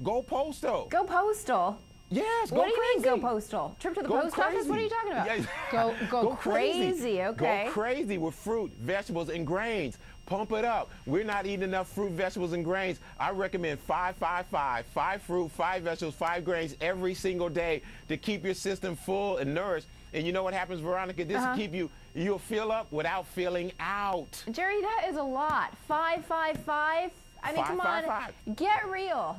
Go postal. Go postal. Yes, go What do you crazy. mean go postal? Trip to the Go post office? What are you talking about? Yeah. Go crazy. Okay. Go crazy with fruit, vegetables, and grains. Pump it up. We're not eating enough fruit, vegetables, and grains. I recommend 5, 5, 5. 5 fruit, 5 vegetables, 5 grains every single day to keep your system full and nourished. And you know what happens, Veronica? This will keep you'll fill up without filling out. Jerry, that is a lot. 5, 5, 5. I mean, come on, get real.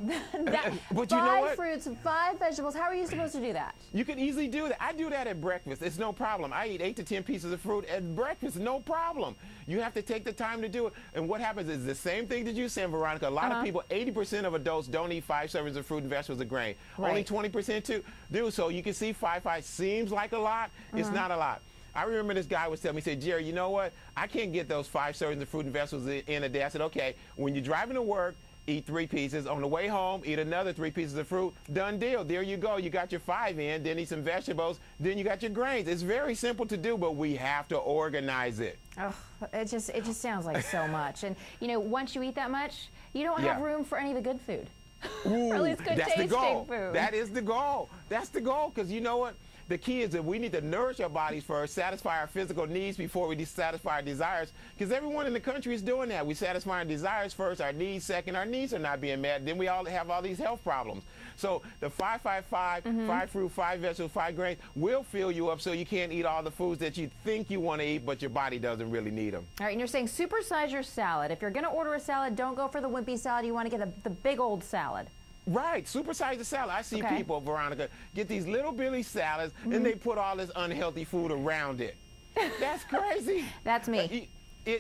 But you know what? 5 fruits, 5 vegetables. How are you supposed to do that? You can easily do that. I do that at breakfast. It's no problem. I eat 8 to 10 pieces of fruit at breakfast. No problem. You have to take the time to do it. And what happens is the same thing that you said, Veronica. A lot of people, 80% of adults don't eat 5 servings of fruit and vegetables and grain. Right. Only 20% do. So you can see 5, 5 seems like a lot. It's not a lot. I remember this guy was telling me, he said, Jerry, you know what? I can't get those 5 servings of fruit and vegetables in a day. I said, okay, when you're driving to work, eat 3 pieces. On the way home, eat another 3 pieces of fruit. Done deal. There you go. You got your 5 in, then eat some vegetables, then you got your grains. It's very simple to do, but we have to organize it. Oh, it just sounds like so much. And, you know, once you eat that much, you don't have room for any of the good food. Ooh, or at least good tasting food. That is the goal. That's the goal, because you know what? The key is that we need to nourish our bodies first, satisfy our physical needs before we satisfy our desires. Because everyone in the country is doing that. We satisfy our desires first, our needs second. Our needs are not being met. Then we all have all these health problems. So the 5, 5, 5, 5 fruit, 5 vegetables, 5 grains will fill you up so you can't eat all the foods that you think you want to eat, but your body doesn't really need them. All right, and you're saying supersize your salad. If you're going to order a salad, don't go for the wimpy salad. You want to get the big old salad. Right, supersize the salad. I see people, Veronica, get these little bitty salads and they put all this unhealthy food around it. That's crazy. That's me.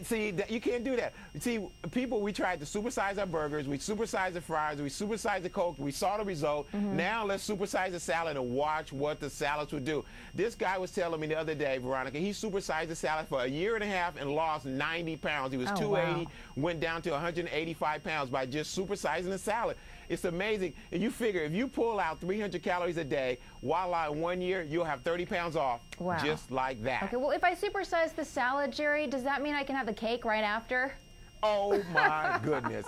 See, you can't do that. See, people, we tried to supersize our burgers, we supersize the fries, we supersize the Coke, we saw the result. Now let's supersize the salad and watch what the salads would do. This guy was telling me the other day, Veronica, he supersized the salad for a year and a half and lost 90 pounds. He was 280, went down to 185 pounds by just supersizing the salad. It's amazing. And you figure if you pull out 300 calories a day, voila, in 1 year, you'll have 30 pounds off. Wow. Just like that. Okay, well, if I supersize the salad, Jerry, does that mean I can have the cake right after? Oh, my goodness.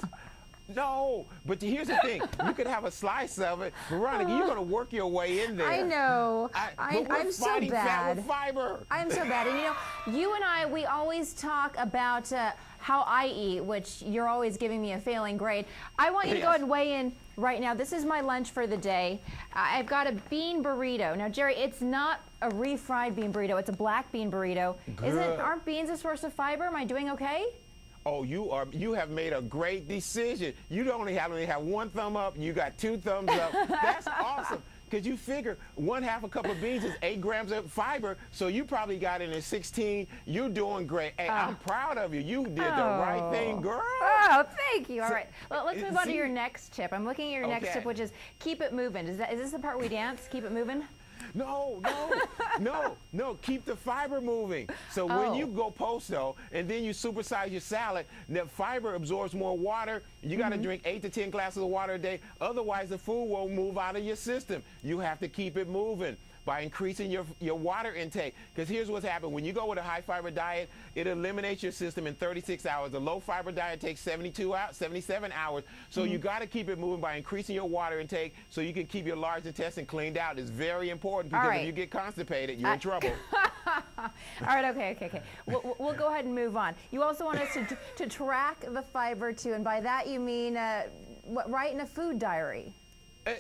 No, but here's the thing. You could have a slice of it. Veronica, you're going to work your way in there. I know. I'm so bad. Fat with fiber. I'm so bad. And, you know, you and I, we always talk about how I eat, which you're always giving me a failing grade. I want you to go ahead and weigh in right now. This is my lunch for the day. I've got a bean burrito. Now, Jerry, it's not a refried bean burrito. It's a black bean burrito. Aren't beans a source of fiber? Am I doing okay? Oh, you have made a great decision. You only have 1 thumb up, you got 2 thumbs up. That's awesome. Because you figure 1/2 a cup of beans is 8 grams of fiber, so you probably got in at 16. You're doing great. Hey, I'm proud of you. You did the right thing, girl. Oh, thank you. All right. Well, let's move on to your next tip. I'm looking at your next tip, which is keep it moving. Is this the part we dance? Keep it moving? No. Keep the fiber moving. So when you go posto and then you supersize your salad, the fiber absorbs more water. You got to drink 8 to 10 glasses of water a day. Otherwise, the food won't move out of your system. You have to keep it moving by increasing your water intake. Because here's what's happened. When you go with a high fiber diet, it eliminates your system in 36 hours. A low fiber diet takes 77 hours. So you got to keep it moving by increasing your water intake so you can keep your large intestine cleaned out. It's very important because if you get constipated, you're in trouble. All right, okay. We'll go ahead and move on. You also want us to track the fiber too, and by that you mean write in a food diary.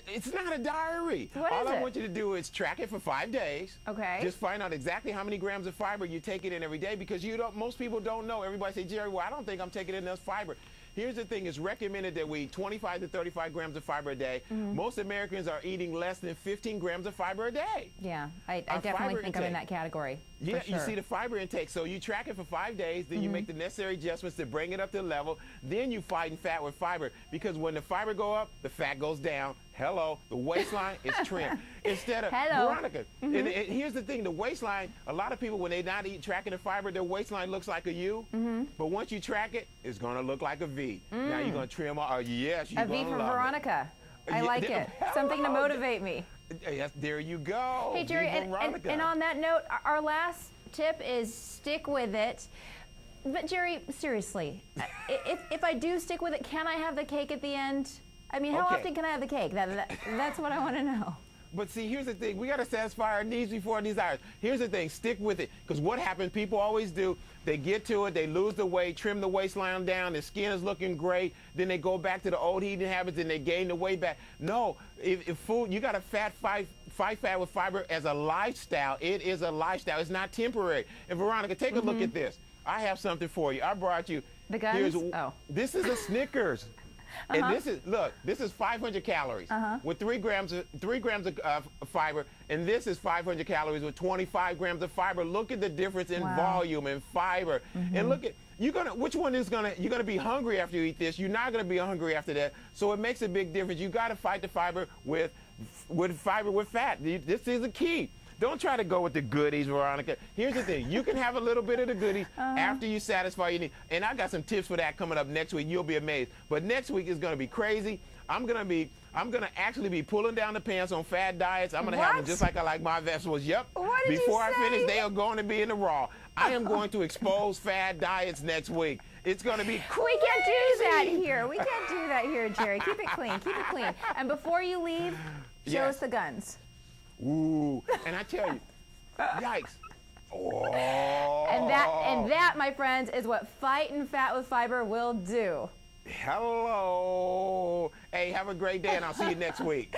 It's not a diary. All I want you to do is track it for 5 days. Okay. Just find out exactly how many grams of fiber you take it in every day, because most people don't know. Everybody say, Jerry, well, I don't think I'm taking enough fiber. Here's the thing. It's recommended that we eat 25 to 35 grams of fiber a day. Most Americans are eating less than 15 grams of fiber a day. Yeah, I definitely think I'm in that category. Yeah, you see the fiber intake. So you track it for 5 days, then you make the necessary adjustments to bring it up to the level. Then you fighting fat with fiber, because when the fiber go up, the fat goes down. Hello, the waistline is trimmed. Instead of, Veronica, and here's the thing, the waistline, a lot of people, when they're not tracking the fiber, their waistline looks like a U. But once you track it, it's going to look like a V. Now you're going to trim off. Yes, you're going to love it. A V for Veronica. I like it. Something to motivate me. Yes, there you go. Hey, Jerry, and on that note, our last tip is stick with it. But, Jerry, seriously, if I do stick with it, can I have the cake at the end? I mean, how often can I have the cake? That's what I want to know. But see, here's the thing. We got to satisfy our needs before our desires. Here's the thing. Stick with it. Because what happens, people always do, they get to it, they lose the weight, trim the waistline down, their skin is looking great, then they go back to the old eating habits and they gain the weight back. No, if food, you got to fight fat with fiber as a lifestyle. It is a lifestyle. It's not temporary. And Veronica, take a look at this. I have something for you. I brought you. The guns? This is a Snickers. And this is 500 calories with 3 grams of fiber, and this is 500 calories with 25 grams of fiber. Look at the difference in volume and fiber. And look at, which one is you're gonna be hungry after you eat this. You're not gonna be hungry after that. So it makes a big difference. You gotta fight the fiber with fiber with fat. This is the key. Don't try to go with the goodies, Veronica. Here's the thing. You can have a little bit of the goodies after you satisfy your needs. And I got some tips for that coming up next week. You'll be amazed. But next week is going to be crazy. I'm going to actually be pulling down the pants on fat diets. I'm going to have them just like I like my vegetables. Yep. What did Before you say? I finish, they are going to be in the raw. I am going to expose fad diets next week. It's going to be crazy. We can't do that here. We can't do that here, Jerry. Keep it clean. Keep it clean. And before you leave, show us the guns. Ooh, and I tell you, yikes. Oh. And that, my friends, is what fighting fat with fiber will do. Hello. Hey, have a great day, and I'll see you next week.